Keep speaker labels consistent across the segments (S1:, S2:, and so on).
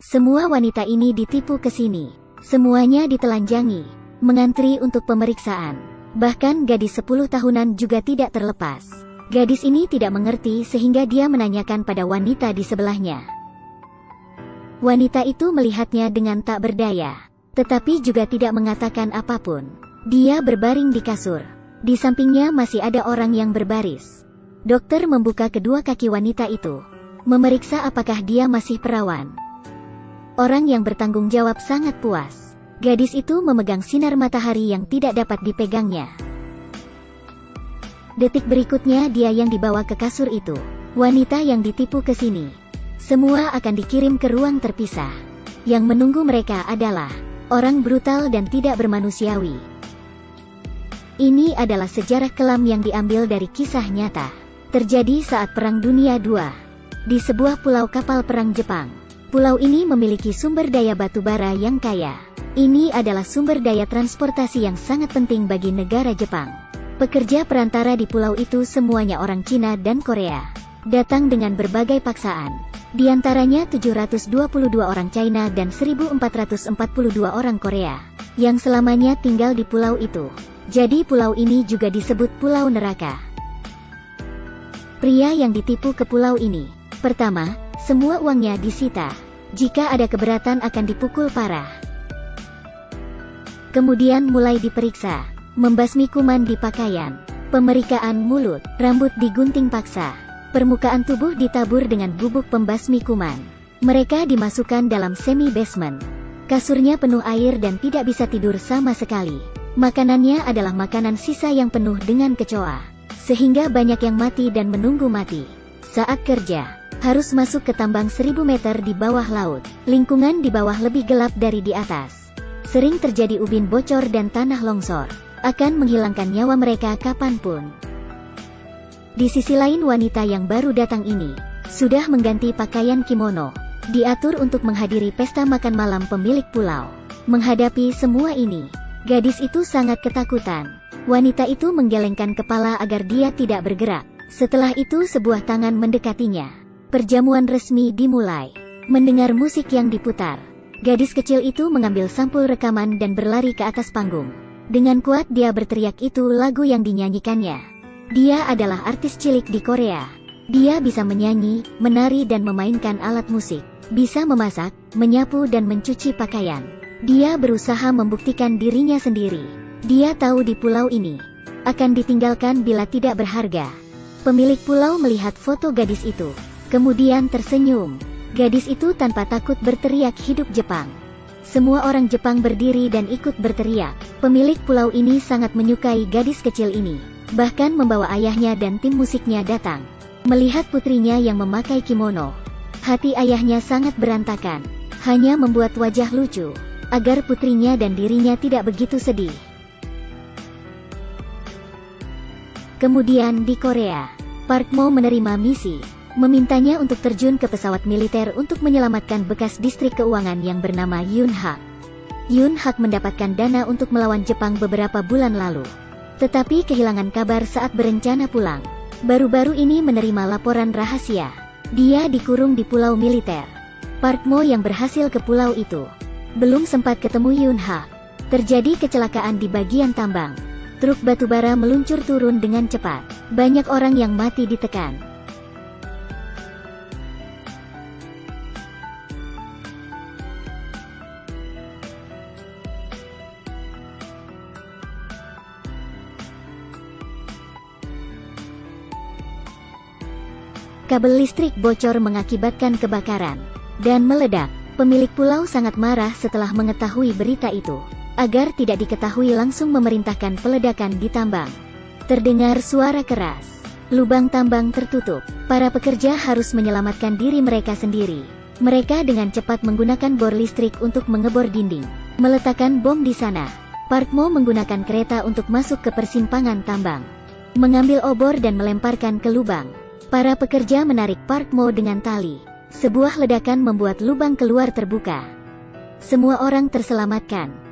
S1: Semua wanita ini ditipu ke sini. Semuanya ditelanjangi, mengantri untuk pemeriksaan. Bahkan gadis 10 tahunan juga tidak terlepas. Gadis ini tidak mengerti sehingga dia menanyakan pada wanita di sebelahnya. Wanita itu melihatnya dengan tak berdaya, tetapi juga tidak mengatakan apapun. Dia berbaring di kasur. Di sampingnya masih ada orang yang berbaris. Dokter membuka kedua kaki wanita itu, memeriksa apakah dia masih perawan. Orang yang bertanggung jawab sangat puas. Gadis itu memegang sinar matahari yang tidak dapat dipegangnya. Detik berikutnya dia yang dibawa ke kasur itu. Wanita yang ditipu ke sini. Semua akan dikirim ke ruang terpisah. Yang menunggu mereka adalah orang brutal dan tidak bermanusiawi. Ini adalah sejarah kelam yang diambil dari kisah nyata. Terjadi saat Perang Dunia II. Di sebuah pulau kapal perang Jepang. Pulau ini memiliki sumber daya batu bara yang kaya. Ini adalah sumber daya transportasi yang sangat penting bagi negara Jepang. Pekerja perantara di pulau itu semuanya orang Cina dan Korea. Datang dengan berbagai paksaan. Di antaranya 722 orang China dan 1442 orang Korea. Yang selamanya tinggal di pulau itu. Jadi pulau ini juga disebut Pulau Neraka. Pria yang ditipu ke pulau ini. Pertama, semua uangnya disita. Jika ada keberatan akan dipukul parah. Kemudian mulai diperiksa, membasmi kuman di pakaian, pemeriksaan mulut, rambut digunting paksa, permukaan tubuh ditabur dengan bubuk pembasmi kuman. Mereka dimasukkan dalam semi-basement. Kasurnya penuh air dan tidak bisa tidur sama sekali. Makanannya adalah makanan sisa yang penuh dengan kecoa. Sehingga banyak yang mati dan menunggu mati. Saat kerja, harus masuk ke tambang 1000 meter di bawah laut. Lingkungan di bawah lebih gelap dari di atas. Sering terjadi ubin bocor dan tanah longsor. Akan menghilangkan nyawa mereka kapanpun. Di sisi lain wanita yang baru datang ini, sudah mengganti pakaian kimono. Diatur untuk menghadiri pesta makan malam pemilik pulau. Menghadapi semua ini, gadis itu sangat ketakutan. Wanita itu menggelengkan kepala agar dia tidak bergerak. Setelah itu sebuah tangan mendekatinya. Perjamuan resmi dimulai. Mendengar musik yang diputar, gadis kecil itu mengambil sampul rekaman dan berlari ke atas panggung. Dengan kuat dia berteriak itu lagu yang dinyanyikannya. Dia adalah artis cilik di Korea. Dia bisa menyanyi, menari dan memainkan alat musik. Bisa memasak, menyapu dan mencuci pakaian. Dia berusaha membuktikan dirinya sendiri. Dia tahu di pulau ini akan ditinggalkan bila tidak berharga. Pemilik pulau melihat foto gadis itu, kemudian tersenyum. Gadis itu tanpa takut berteriak hidup Jepang. Semua orang Jepang berdiri dan ikut berteriak. Pemilik pulau ini sangat menyukai gadis kecil ini. Bahkan membawa ayahnya dan tim musiknya datang. Melihat putrinya yang memakai kimono, hati ayahnya sangat berantakan. Hanya membuat wajah lucu, agar putrinya dan dirinya tidak begitu sedih. Kemudian di Korea, Park Mo menerima misi, memintanya untuk terjun ke pesawat militer untuk menyelamatkan bekas distrik keuangan yang bernama Yun Hak. Yun Hak mendapatkan dana untuk melawan Jepang beberapa bulan lalu. Tetapi kehilangan kabar saat berencana pulang. Baru-baru ini menerima laporan rahasia. Dia dikurung di pulau militer. Park Mo yang berhasil ke pulau itu. Belum sempat ketemu Yun Hak. Terjadi kecelakaan di bagian tambang. Truk batubara meluncur turun dengan cepat. Banyak orang yang mati ditekan. Kabel listrik bocor mengakibatkan kebakaran dan meledak. Pemilik pulau sangat marah setelah mengetahui berita itu. Agar tidak diketahui langsung memerintahkan peledakan di tambang. Terdengar suara keras. Lubang tambang tertutup. Para pekerja harus menyelamatkan diri mereka sendiri. Mereka dengan cepat menggunakan bor listrik untuk mengebor dinding. Meletakkan bom di sana. Park Mo menggunakan kereta untuk masuk ke persimpangan tambang. Mengambil obor dan melemparkan ke lubang. Para pekerja menarik Park Mo dengan tali. Sebuah ledakan membuat lubang keluar terbuka. Semua orang terselamatkan.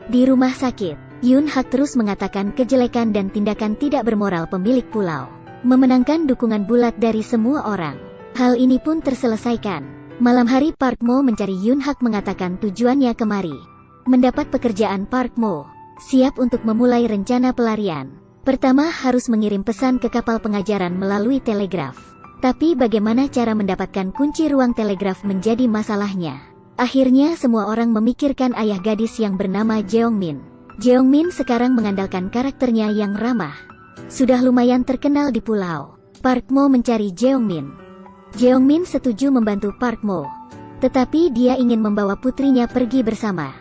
S1: Di rumah sakit, Yun Hak terus mengatakan kejelekan dan tindakan tidak bermoral pemilik pulau. Memenangkan dukungan bulat dari semua orang. Hal ini pun terselesaikan. Malam hari Park Mo mencari Yun Hak mengatakan tujuannya kemari. Mendapat pekerjaan Park Mo siap untuk memulai rencana pelarian. Pertama harus mengirim pesan ke kapal pengajaran melalui telegraf. Tapi bagaimana cara mendapatkan kunci ruang telegraf menjadi masalahnya. Akhirnya semua orang memikirkan ayah gadis yang bernama Jeong Min. Jeong Min sekarang mengandalkan karakternya yang ramah. Sudah lumayan terkenal di pulau. Park Mo mencari Jeong Min. Jeong Min setuju membantu Park Mo. Tetapi dia ingin membawa putrinya pergi bersama.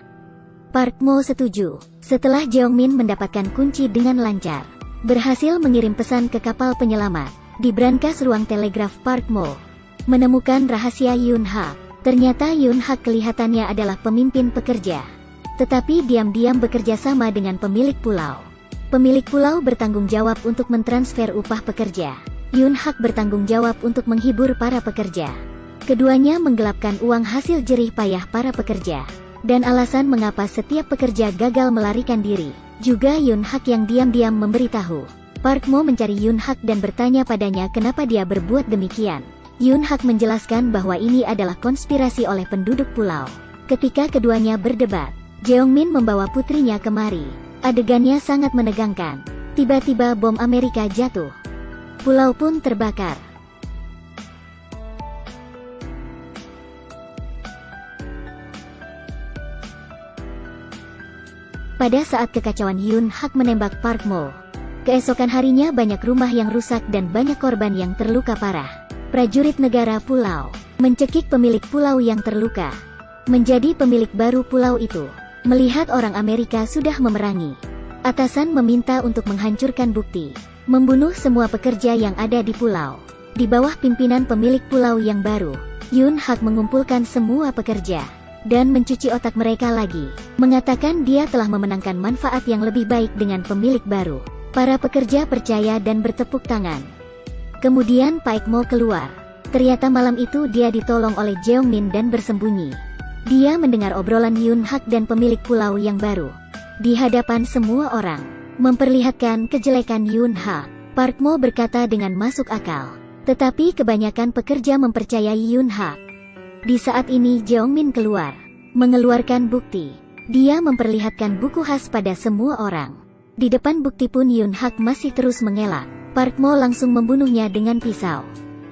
S1: Park Mo setuju. Setelah Jeong Min mendapatkan kunci dengan lancar, berhasil mengirim pesan ke kapal penyelamat, di brankas ruang telegraf Park Mo menemukan rahasia Yun Hak. Ternyata Yun Hak kelihatannya adalah pemimpin pekerja. Tetapi diam-diam bekerja sama dengan pemilik pulau. Pemilik pulau bertanggung jawab untuk mentransfer upah pekerja. Yun Hak bertanggung jawab untuk menghibur para pekerja. Keduanya menggelapkan uang hasil jerih payah para pekerja. Dan alasan mengapa setiap pekerja gagal melarikan diri, juga Yun Hak yang diam-diam memberitahu. Park Mo mencari Yun Hak dan bertanya padanya kenapa dia berbuat demikian. Yun Hak menjelaskan bahwa ini adalah konspirasi oleh penduduk pulau. Ketika keduanya berdebat, Jeong Min membawa putrinya kemari. Adegannya sangat menegangkan. Tiba-tiba bom Amerika jatuh. Pulau pun terbakar. Pada saat kekacauan Yun Hak menembak Park Mo. Keesokan harinya banyak rumah yang rusak dan banyak korban yang terluka parah. Prajurit negara pulau mencekik pemilik pulau yang terluka. Menjadi pemilik baru pulau itu. Melihat orang Amerika sudah memerangi. Atasan meminta untuk menghancurkan bukti. Membunuh semua pekerja yang ada di pulau. Di bawah pimpinan pemilik pulau yang baru, Yun Hak mengumpulkan semua pekerja dan mencuci otak mereka lagi. Mengatakan dia telah memenangkan manfaat yang lebih baik dengan pemilik baru. Para pekerja percaya dan bertepuk tangan. Kemudian Park Mo keluar. Ternyata malam itu dia ditolong oleh Jeong Min dan bersembunyi. Dia mendengar obrolan Yun Hak dan pemilik pulau yang baru. Di hadapan semua orang. Memperlihatkan kejelekan Yun Hak. Park Mo berkata dengan masuk akal. Tetapi kebanyakan pekerja mempercayai Yun Hak. Di saat ini Jeong Min keluar. Mengeluarkan bukti. Dia memperlihatkan buku khas pada semua orang. Di depan bukti pun Yun Hak masih terus mengelak. Park Mo langsung membunuhnya dengan pisau.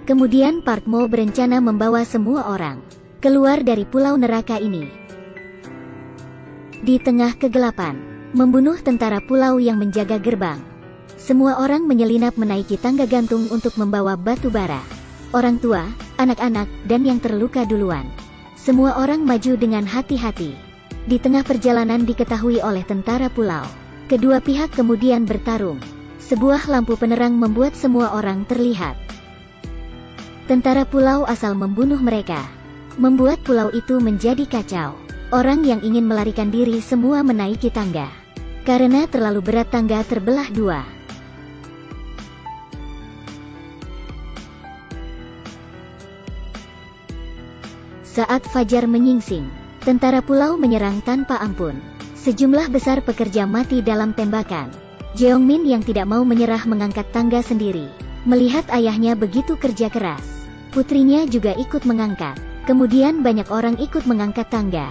S1: Kemudian Park Mo berencana membawa semua orang keluar dari pulau neraka ini. Di tengah kegelapan. Membunuh tentara pulau yang menjaga gerbang. Semua orang menyelinap menaiki tangga gantung untuk membawa batu bara. Orang tua, anak-anak, dan yang terluka duluan. Semua orang maju dengan hati-hati. Di tengah perjalanan diketahui oleh tentara pulau. Kedua pihak kemudian bertarung. Sebuah lampu penerang membuat semua orang terlihat. Tentara pulau asal membunuh mereka. Membuat pulau itu menjadi kacau. Orang yang ingin melarikan diri semua menaiki tangga. Karena terlalu berat tangga terbelah dua. Saat fajar menyingsing, tentara pulau menyerang tanpa ampun. Sejumlah besar pekerja mati dalam tembakan. Jeong Min yang tidak mau menyerah mengangkat tangga sendiri. Melihat ayahnya begitu kerja keras, putrinya juga ikut mengangkat. Kemudian banyak orang ikut mengangkat tangga.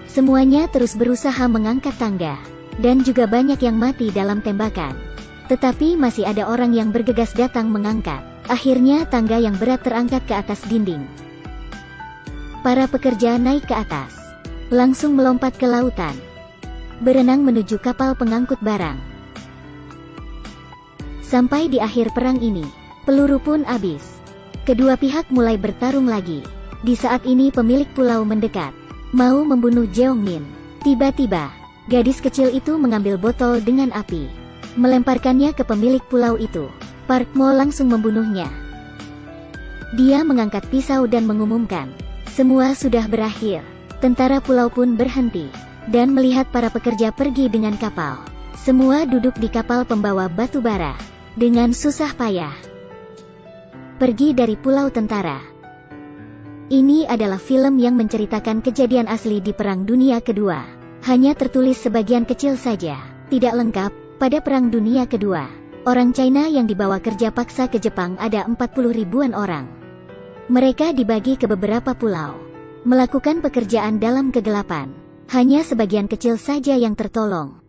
S1: Semuanya terus berusaha mengangkat tangga. Dan juga banyak yang mati dalam tembakan. Tetapi masih ada orang yang bergegas datang mengangkat. Akhirnya tangga yang berat terangkat ke atas dinding. Para pekerja naik ke atas. Langsung melompat ke lautan. Berenang menuju kapal pengangkut barang. Sampai di akhir perang ini, peluru pun habis. Kedua pihak mulai bertarung lagi. Di saat ini pemilik pulau mendekat. Mau membunuh Jeong Min. Tiba-tiba, gadis kecil itu mengambil botol dengan api. Melemparkannya ke pemilik pulau itu. Park Mo langsung membunuhnya. Dia mengangkat pisau dan mengumumkan. Semua sudah berakhir. Tentara pulau pun berhenti. Dan melihat para pekerja pergi dengan kapal. Semua duduk di kapal pembawa batu bara. Dengan susah payah. Pergi dari pulau tentara. Ini adalah film yang menceritakan kejadian asli di Perang Dunia Kedua. Hanya tertulis sebagian kecil saja, tidak lengkap. Pada Perang Dunia Kedua, orang China yang dibawa kerja paksa ke Jepang ada 40 ribuan orang. Mereka dibagi ke beberapa pulau, melakukan pekerjaan dalam kegelapan. Hanya sebagian kecil saja yang tertolong.